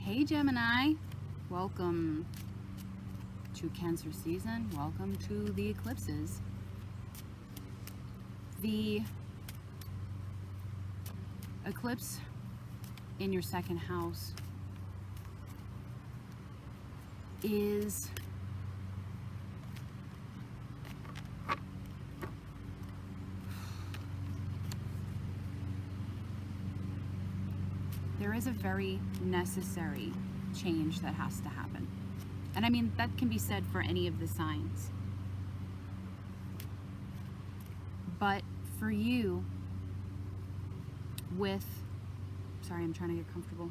Hey Gemini, welcome to Cancer season, welcome to the eclipses. The eclipse in your second house is there is a very necessary change that has to happen. And I mean, that can be said for any of the signs. But for you, sorry, I'm trying to get comfortable.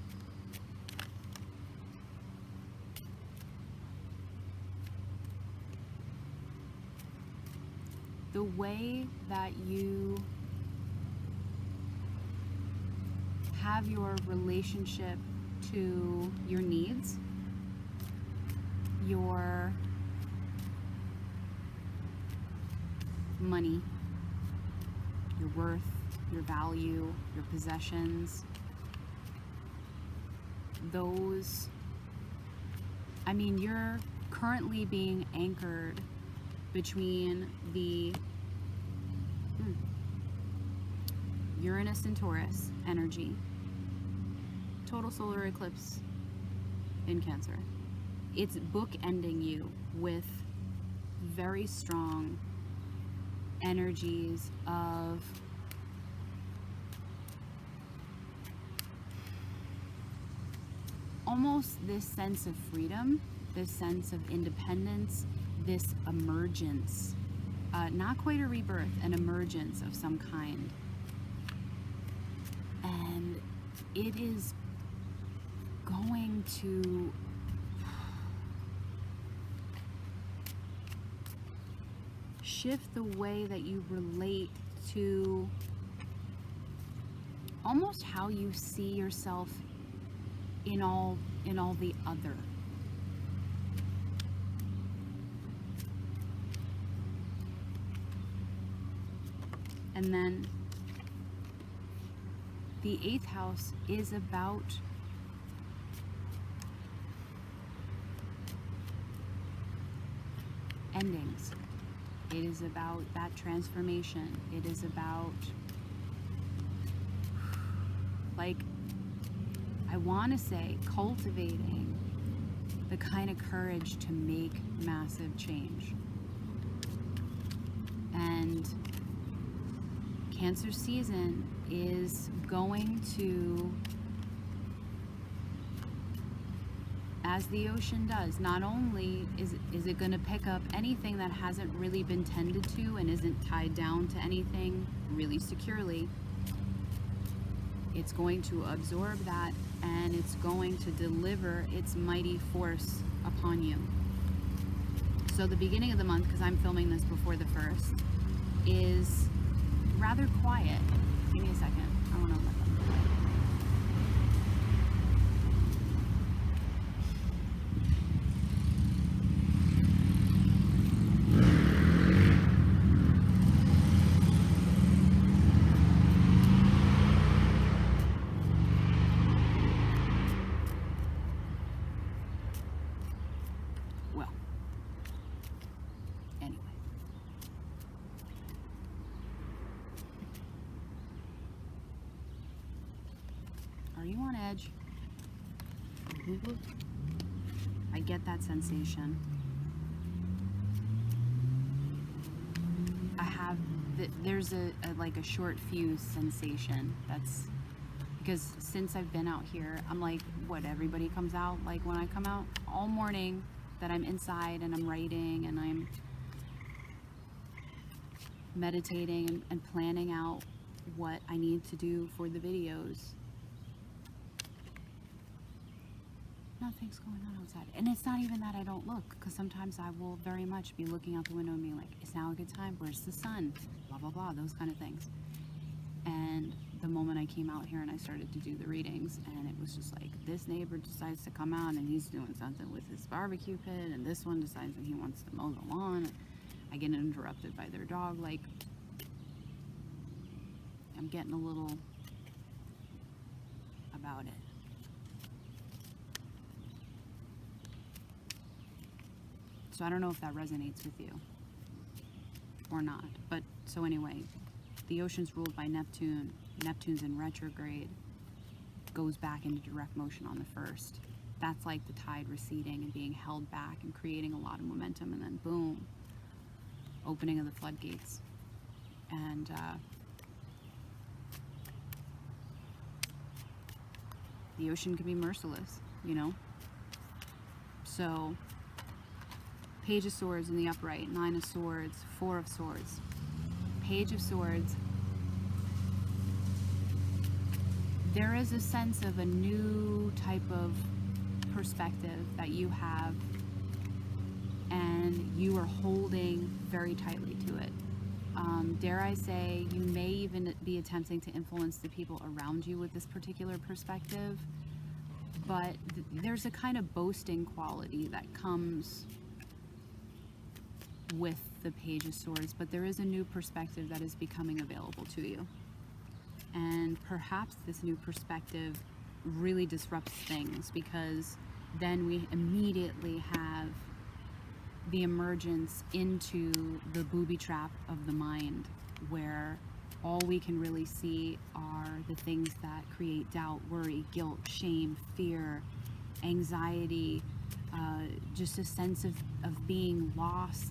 The way that you have your relationship to your needs, your money, your worth, your value, your possessions, you're currently being anchored between the Uranus and Taurus energy, total solar eclipse in Cancer. It's bookending you with very strong energies of almost this sense of freedom, this sense of independence, this emergence, not quite a rebirth, an emergence of some kind. And it is going to shift the way that you relate to almost how you see yourself in all the other. And then the 8th house is about endings. It is about that transformation. It is about, like, I want to say, cultivating the kind of courage to make massive change. And Cancer season is going to, as the ocean does, not only is it going to pick up anything that hasn't really been tended to and isn't tied down to anything really securely, it's going to absorb that and it's going to deliver its mighty force upon you. So the beginning of the month, because I'm filming this before the 1st, is rather quiet. Give me a second. I want to let them play. Well, anyway. Are you on edge? I get that sensation. There's a short fuse sensation. That's because since I've been out here, I'm like, what, everybody comes out like when I come out all morning, that I'm inside and I'm writing and I'm meditating and planning out what I need to do for the videos. Nothing's going on outside. And it's not even that I don't look, because sometimes I will very much be looking out the window and being like, is now a good time? Where's the sun? Blah, blah, blah, those kind of things. And the moment I came out here and I started to do the readings, and it was just like, this neighbor decides to come out and he's doing something with his barbecue pit, and this one decides that he wants to mow the lawn. I get interrupted by their dog. Like, I'm getting a little about it. So I don't know if that resonates with you or not. But so anyway, the ocean's ruled by Neptune. Neptune's in retrograde, goes back into direct motion on the 1st. That's like the tide receding and being held back and creating a lot of momentum, and then boom, opening of the floodgates. And the ocean can be merciless, you know. So Page of Swords in the upright, 9 of Swords, 4 of Swords, Page of Swords. There is a sense of a new type of perspective that you have, and you are holding very tightly to it. Dare I say, you may even be attempting to influence the people around you with this particular perspective, but there's a kind of boasting quality that comes with the Page of Swords, but there is a new perspective that is becoming available to you. And perhaps this new perspective really disrupts things, because then we immediately have the emergence into the booby trap of the mind, where all we can really see are the things that create doubt, worry, guilt, shame, fear, anxiety, just a sense of being lost,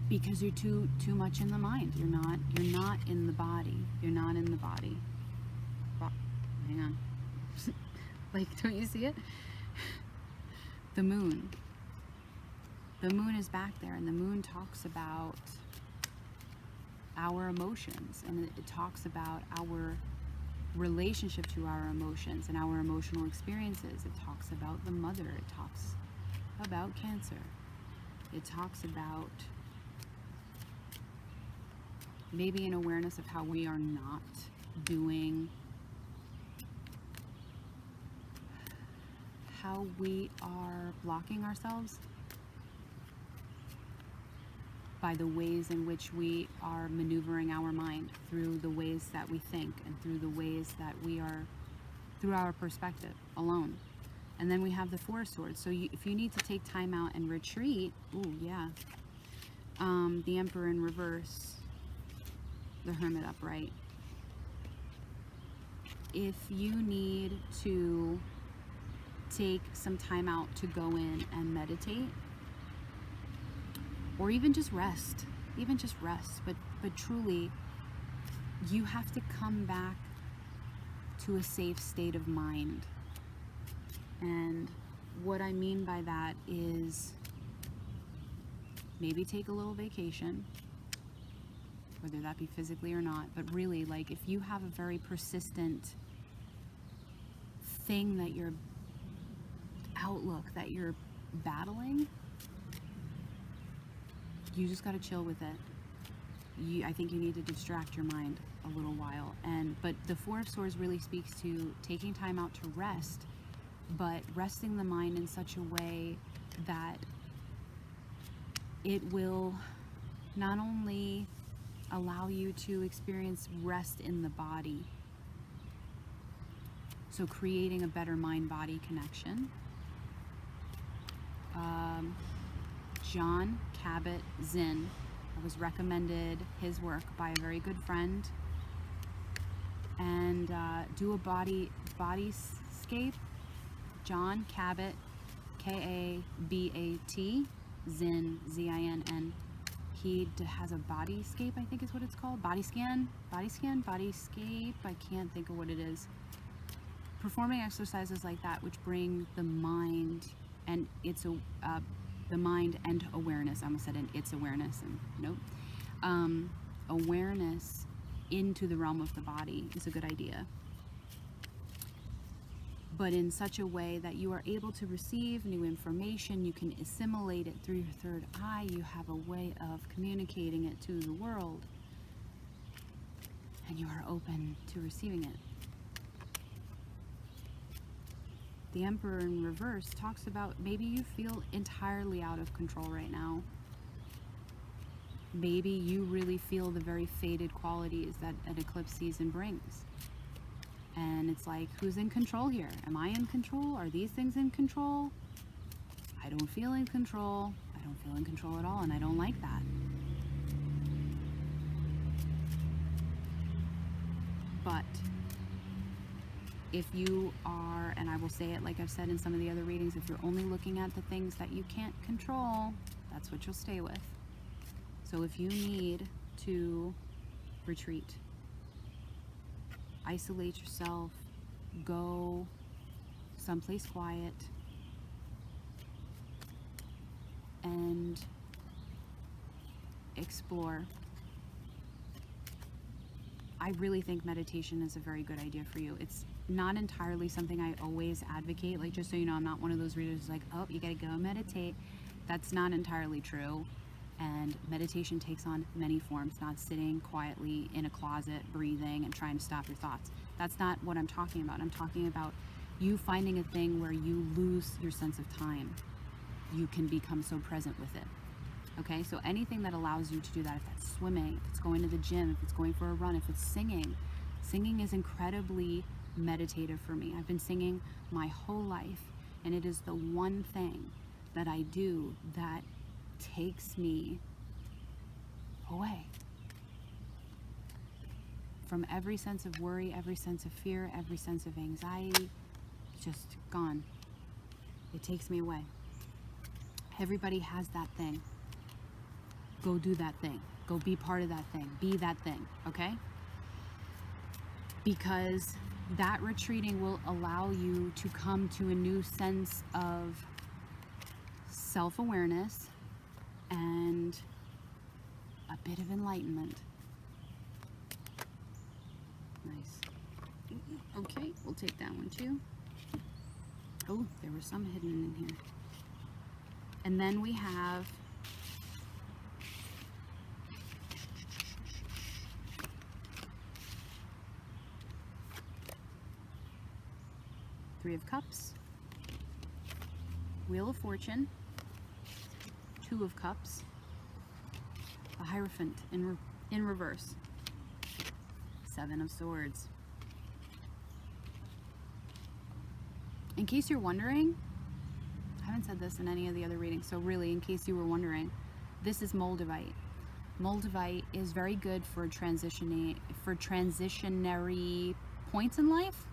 because you're too much in the mind. You're not in the body. You're not in the body. Hang on. Like, don't you see it? The moon. The moon is back there, and the moon talks about our emotions, and it talks about our relationship to our emotions and our emotional experiences. It talks about the mother. It talks about Cancer. It talks about maybe an awareness of how we are not doing, how we are blocking ourselves by the ways in which we are maneuvering our mind, through the ways that we think and through the ways that we are, through our perspective alone. And then we have the Four of Swords. So if you need to take time out and retreat, ooh, yeah. The Emperor in reverse, the Hermit upright. If you need to take some time out to go in and meditate, or even just rest, but truly, you have to come back to a safe state of mind. And what I mean by that is maybe take a little vacation, whether that be physically or not, but really, like, if you have a very persistent thing that you're outlook that you're battling, you just got to chill with it. I think you need to distract your mind a little while. But the Four of Swords really speaks to taking time out to rest, but resting the mind in such a way that it will not only allow you to experience rest in the body, so creating a better mind-body connection. John Kabat-Zinn, I was recommended his work by a very good friend, and do a bodyscape. John Kabat, K-A-B-A-T, Zinn, Z-I-N-N. He has a bodyscape, I think is what it's called. bodyscape. I can't think of what it is. Performing exercises like that, which bring the mind and the mind and awareness. I almost said it's awareness, and nope. Awareness into the realm of the body is a good idea, but in such a way that you are able to receive new information. You can assimilate it through your third eye. You have a way of communicating it to the world, and you are open to receiving it. The Emperor in reverse talks about maybe you feel entirely out of control right now. Maybe you really feel the very faded qualities that an eclipse season brings. And it's like, who's in control here? Am I in control? Are these things in control? I don't feel in control. I don't feel in control at all, and I don't like that. But if you are, and I will say it like I've said in some of the other readings, if you're only looking at the things that you can't control, that's what you'll stay with. So if you need to retreat, isolate yourself, go someplace quiet, and explore, I really think meditation is a very good idea for you. It's not entirely something I always advocate. Like, just so you know, I'm not one of those readers who's like, oh, you gotta go meditate. That's not entirely true. And meditation takes on many forms, not sitting quietly in a closet, breathing and trying to stop your thoughts. That's not what I'm talking about. I'm talking about you finding a thing where you lose your sense of time. You can become so present with it. Okay, so anything that allows you to do that, if that's swimming, if it's going to the gym, if it's going for a run, if it's singing. Singing is incredibly meditative for me. I've been singing my whole life, and it is the one thing that I do that takes me away from every sense of worry, every sense of fear, every sense of anxiety. It's just gone. It takes me away. Everybody has that thing. Go do that thing. Go be part of that thing. Be that thing, okay? Because that retreating will allow you to come to a new sense of self-awareness and a bit of enlightenment. Nice. Okay, we'll take that one too. Oh, there was some hidden in here. And then we have Three of Cups, Wheel of Fortune, Two of Cups, a Hierophant in reverse, Seven of Swords. In case you're wondering, I haven't said this in any of the other readings, so really, in case you were wondering, this is Moldavite. Moldavite is very good for transitionary points in life.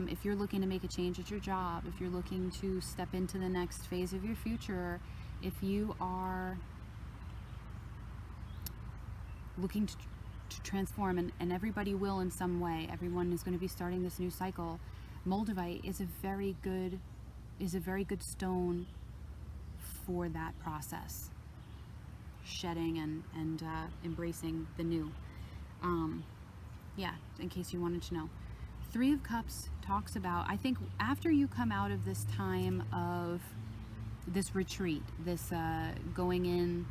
If you're looking to make a change at your job, if you're looking to step into the next phase of your future, if you are looking to transform, and everybody will in some way, everyone is going to be starting this new cycle, Moldavite is a very good stone for that process, shedding and embracing the new. Yeah, in case you wanted to know. Three of Cups talks about, I think after you come out of this time of this retreat, this going in,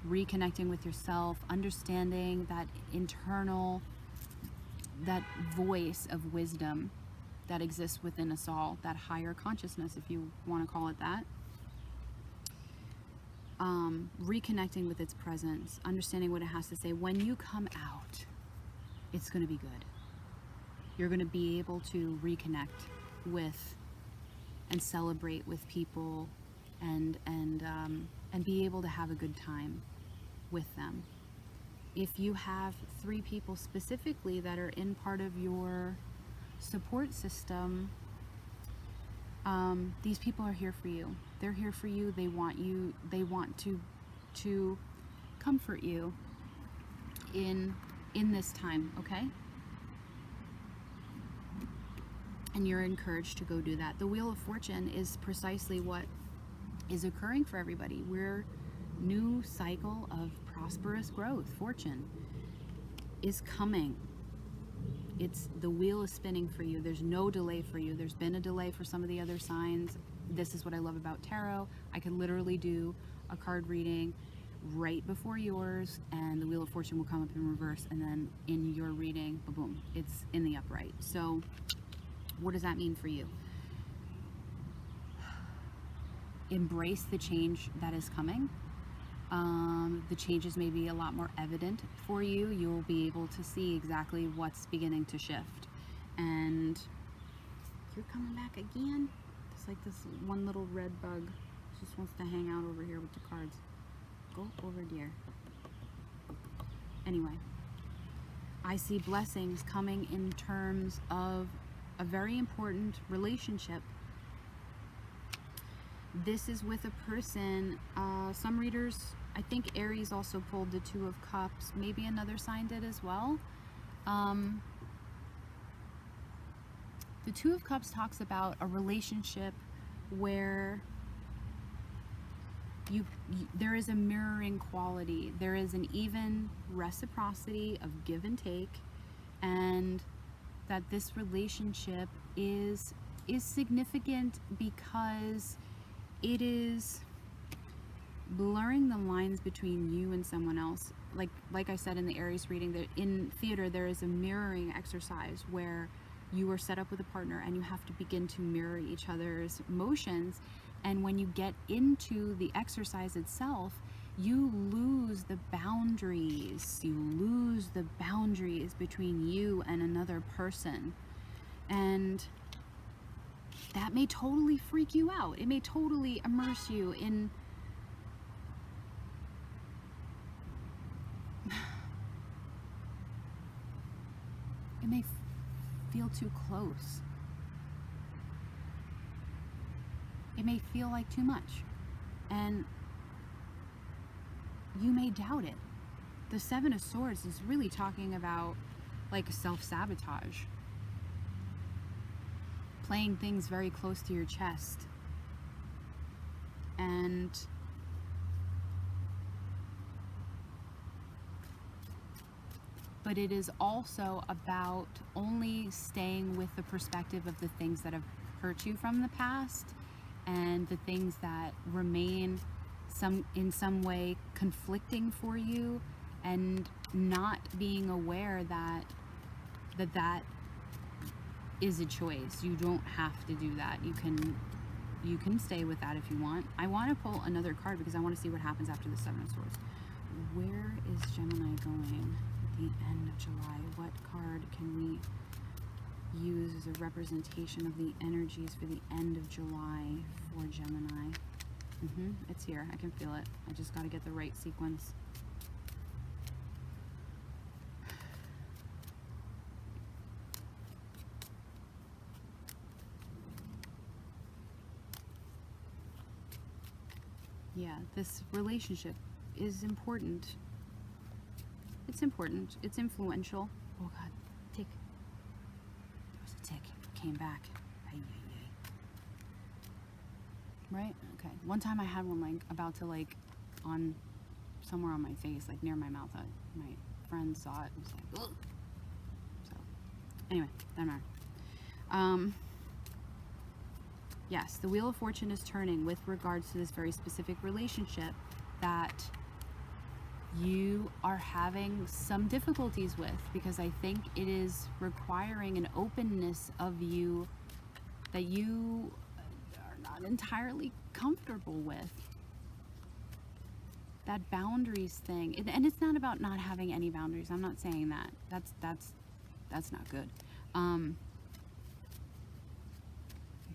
reconnecting with yourself, understanding that internal, that voice of wisdom that exists within us all, that higher consciousness, if you want to call it that, reconnecting with its presence, understanding what it has to say. When you come out, it's going to be good. You're going to be able to reconnect with and celebrate with people and be able to have a good time with them. If you have three people specifically that are in part of your support system, these people are here for you. They're here for you. They want you. They want to comfort you in this time. Okay. And you're encouraged to go do that. The Wheel of Fortune is precisely what is occurring for everybody. We're new cycle of prosperous growth. Fortune is coming. It's the wheel is spinning for you. There's no delay for you. There's been a delay for some of the other signs. This is what I love about tarot. I can literally do a card reading right before yours, and the Wheel of Fortune will come up in reverse, and then in your reading, boom, it's in the upright. So what does that mean for you? Embrace the change that is coming. The changes may be a lot more evident for you. You'll be able to see exactly what's beginning to shift. And you're coming back again? This It's like this one little red bug. Just wants to hang out over here with the cards. Go over, dear. Anyway, I see blessings coming in terms of a very important relationship. This is with a person, some readers, I think Aries also pulled the Two of Cups. Maybe another sign did as well. The Two of Cups talks about a relationship where there is a mirroring quality. There is an even reciprocity of give and take, and that this relationship is significant because it is blurring the lines between you and someone else. Like I said in the Aries reading, that in theater there is a mirroring exercise where you are set up with a partner and you have to begin to mirror each other's motions. And when you get into the exercise itself, you lose the boundaries. You lose the boundaries between you and another person. And that may totally freak you out. It may totally immerse you in it may feel too close. It may feel like too much. And you may doubt it. The Seven of Swords is really talking about like self-sabotage. Playing things very close to your chest. But it is also about only staying with the perspective of the things that have hurt you from the past and the things that remain in some way conflicting for you, and not being aware that is a choice. You don't have to do that. You can stay with that if you want. I want to pull another card because I want to see what happens after the Seven of Swords. Where is Gemini going at the end of July? What card can we use as a representation of the energies for the end of July for Gemini? It's here. I can feel it. I just got to get the right sequence. Yeah, this relationship is important. It's important. It's influential. Oh God, tick. There was a tick. It came back. Ay, ay, ay. Right? Okay. One time I had one like about to like on somewhere on my face, like near my mouth. My friend saw it and was like, ugh. So anyway, doesn't matter. Yes, the Wheel of Fortune is turning with regards to this very specific relationship that you are having some difficulties with, because I think it is requiring an openness of you that you are not entirely comfortable with. That boundaries thing, and it's not about not having any boundaries. I'm not saying that. That's not good.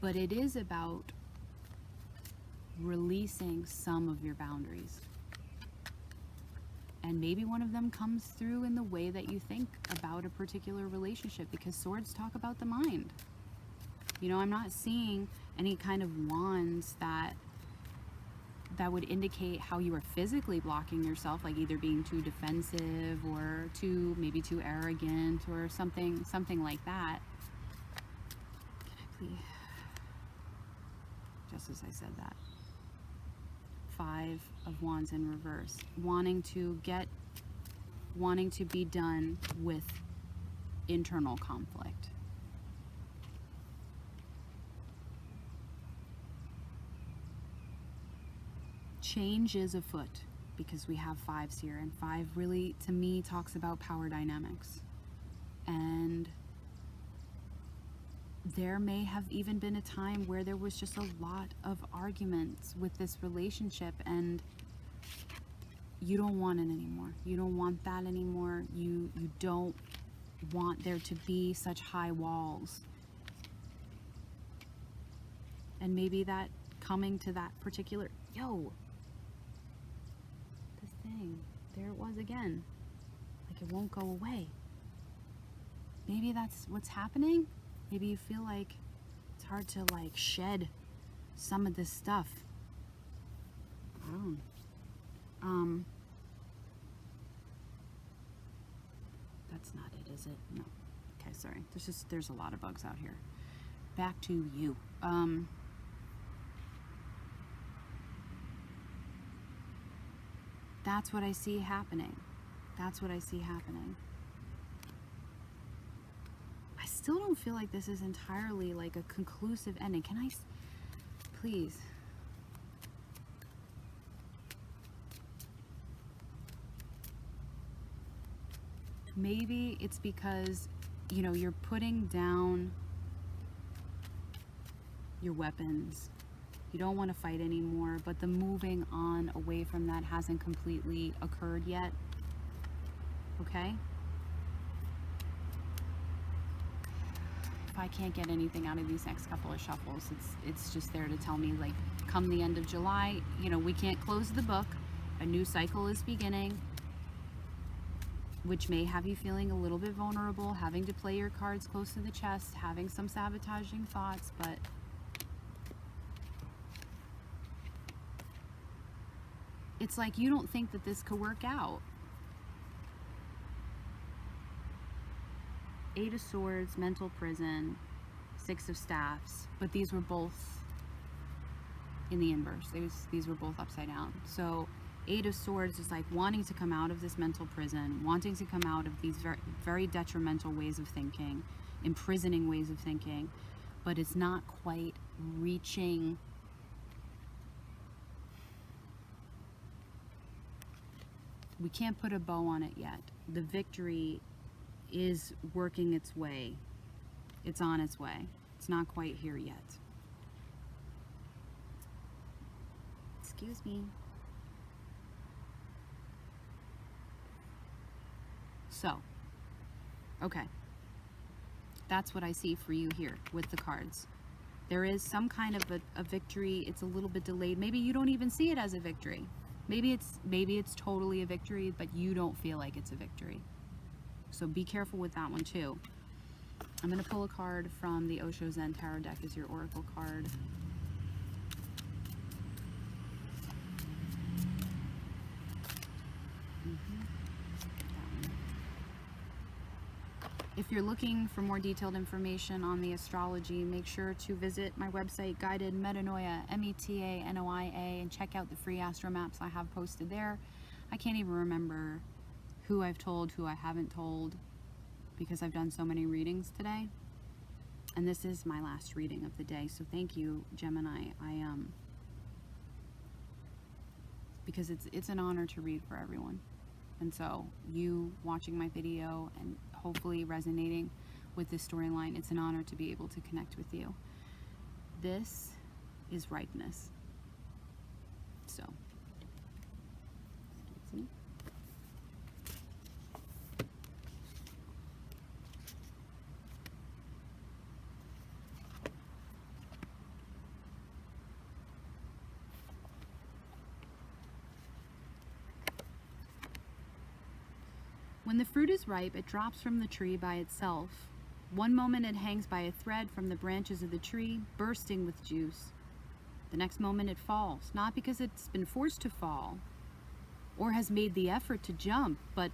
But it is about releasing some of your boundaries. And maybe one of them comes through in the way that you think about a particular relationship, because swords talk about the mind. You know, I'm not seeing any kind of wands that would indicate how you are physically blocking yourself, like either being too defensive or maybe too arrogant or something like that. Can I please? Just as I said that. Five of Wands in reverse. Wanting to be done with internal conflict. Change is afoot, because we have fives here, and five really, to me, talks about power dynamics. And there may have even been a time where there was just a lot of arguments with this relationship, and you don't want it anymore. You don't want that anymore. You don't want there to be such high walls. And maybe that coming to that particular, this thing, there it was again. Like it won't go away. Maybe that's what's happening. Maybe you feel like it's hard to like shed some of this stuff. I don't know. That's not it, is it? No. Okay, sorry. There's a lot of bugs out here. Back to you. That's what I see happening. That's what I see happening. I still don't feel like this is entirely like a conclusive ending. Can I, please? Maybe it's because, you know, you're putting down your weapons. You don't want to fight anymore, but the moving on away from that hasn't completely occurred yet. Okay? If I can't get anything out of these next couple of shuffles, it's just there to tell me, like, come the end of July, you know, we can't close the book. A new cycle is beginning, which may have you feeling a little bit vulnerable, having to play your cards close to the chest, having some sabotaging thoughts, but it's like you don't think that this could work out. Eight of Swords, mental prison, Six of Staffs, but these were both in the inverse. These were both upside down. So Eight of Swords is like wanting to come out of this mental prison, wanting to come out of these very, very detrimental ways of thinking, imprisoning ways of thinking, but it's not quite reaching. We can't put a bow on it yet. The victory is working its way. It's on its way. It's not quite here yet. Excuse me. So, okay. That's what I see for you here with the cards. There is some kind of a victory. It's a little bit delayed. Maybe you don't even see it as a victory. Maybe it's totally a victory, but you don't feel like it's a victory. So be careful with that one too. I'm going to pull a card from the Osho Zen Tarot deck as your oracle card. If you're looking for more detailed information on the astrology, make sure to visit my website, guidedmetanoia, METANOIA, and check out the free astro maps I have posted there. I can't even remember who I've told, who I haven't told, because I've done so many readings today. And this is my last reading of the day, so thank you, Gemini. Because it's an honor to read for everyone. And so you watching my video and hopefully resonating with this storyline, it's an honor to be able to connect with you. This is ripeness. So, excuse me. When the fruit is ripe, it drops from the tree by itself. One moment it hangs by a thread from the branches of the tree, bursting with juice. The next moment it falls, not because it's been forced to fall or has made the effort to jump, but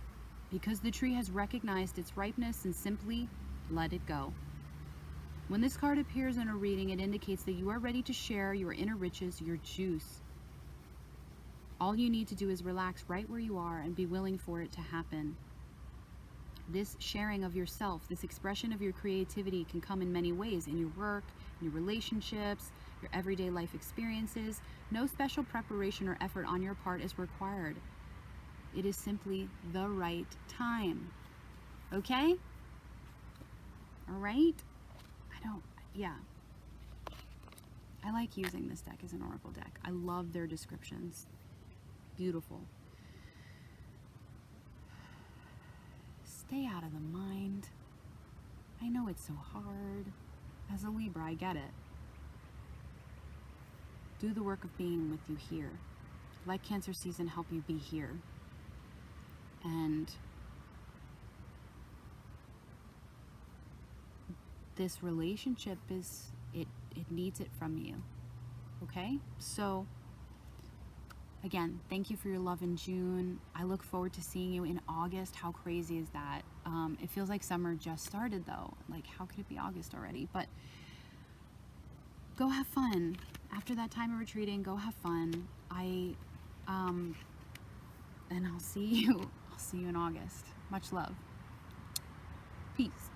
because the tree has recognized its ripeness and simply let it go. When this card appears in a reading, it indicates that you are ready to share your inner riches, your juice. All you need to do is relax right where you are and be willing for it to happen. This sharing of yourself, this expression of your creativity can come in many ways, in your work, in your relationships, your everyday life experiences. No special preparation or effort on your part is required. It is simply the right time. Okay? All right? I like using this deck as an oracle deck. I love their descriptions. Beautiful. Stay out of the mind. I know it's so hard. As a Libra, I get it. do the work of being with you here. Let Cancer season help you be here. And this relationship is, it needs it from you. Okay? So again, thank you for your love in June. I look forward to seeing you in August. How crazy is that? It feels like summer just started though. Like, how could it be August already? But go have fun. After that time of retreating, go have fun. And I'll see you in August. Much love. Peace.